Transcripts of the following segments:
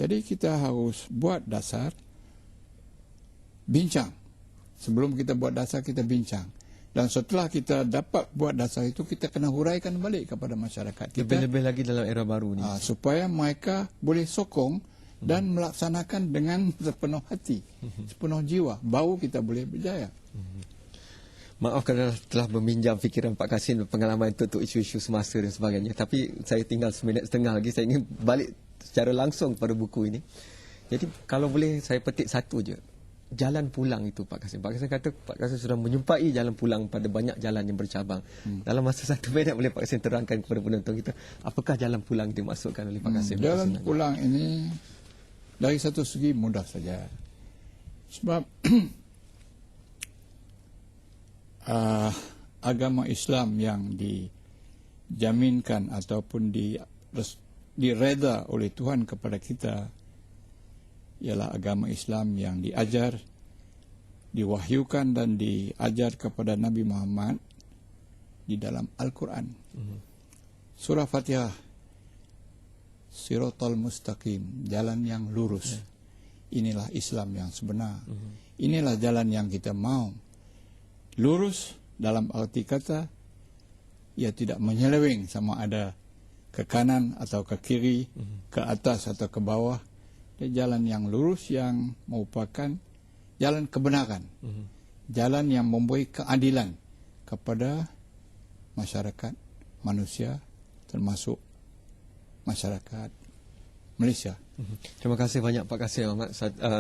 Jadi kita harus buat dasar, bincang. Sebelum kita buat dasar, kita bincang. Dan setelah kita dapat buat dasar itu, kita kena huraikan balik kepada masyarakat kita. Lebih-lebih lagi dalam era baru ni. Supaya mereka boleh sokong dan melaksanakan dengan sepenuh hati, sepenuh jiwa. Baru kita boleh berjaya. Maaf kerana telah meminjam fikiran Pak Kasim, pengalaman untuk isu-isu semasa dan sebagainya. Tapi saya tinggal seminit setengah lagi. Saya ingin balik secara langsung pada buku ini. Jadi kalau boleh saya petik satu je. Jalan pulang itu Pak Kasim. Pak Kasim kata Pak Kasim sudah menyumpai jalan pulang pada banyak jalan yang bercabang. Dalam masa 1 minit boleh Pak Kasim terangkan kepada penonton kita apakah jalan pulang dimaksudkan oleh Pak Kasim? Jalan pulang ini dari satu segi mudah saja. Sebab agama Islam yang dijaminkan ataupun direda oleh Tuhan kepada kita ialah agama Islam yang diajar, diwahyukan dan diajar kepada Nabi Muhammad di dalam Al-Quran. Surah Fatihah, Siratal Mustaqim, jalan yang lurus. Inilah Islam yang sebenar. Inilah jalan yang kita mau. Lurus dalam arti kata, ia tidak menyeleweng sama ada ke kanan atau ke kiri, ke atas atau ke bawah. Jalan yang lurus yang merupakan jalan kebenaran, jalan yang memberi keadilan kepada masyarakat manusia, termasuk masyarakat Malaysia. Terima kasih banyak Pak Kasim Ahmad.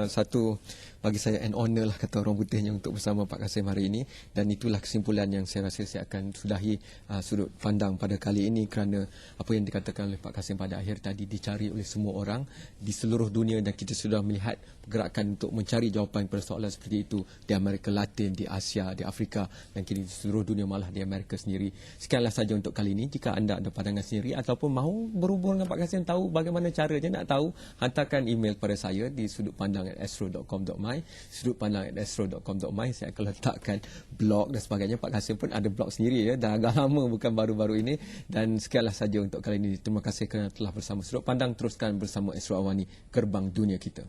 Satu bagi saya an honor lah kata orang putihnya untuk bersama Pak Kasim hari ini, dan itulah kesimpulan yang saya rasa saya akan sudahi sudut pandang pada kali ini, kerana apa yang dikatakan oleh Pak Kasim pada akhir tadi dicari oleh semua orang di seluruh dunia, dan kita sudah melihat pergerakan untuk mencari jawapan persoalan seperti itu di Amerika Latin, di Asia, di Afrika, dan kini di seluruh dunia, malah di Amerika sendiri. Sekianlah saja untuk kali ini. Jika anda ada pandangan sendiri ataupun mahu berhubung dengan Pak Kasim, tahu bagaimana caranya, nak tahu, hantarkan email pada saya di sudutpandang@astro.com.my, sudutpandang@astro.com.my. Saya akan letakkan blog dan sebagainya. Pak Kasim pun ada blog sendiri ya, dah agak lama, bukan baru-baru ini. Dan sekianlah saja untuk kali ini. Terima kasih kerana telah bersama Sudut Pandang. Teruskan bersama Astro Awani, gerbang dunia kita.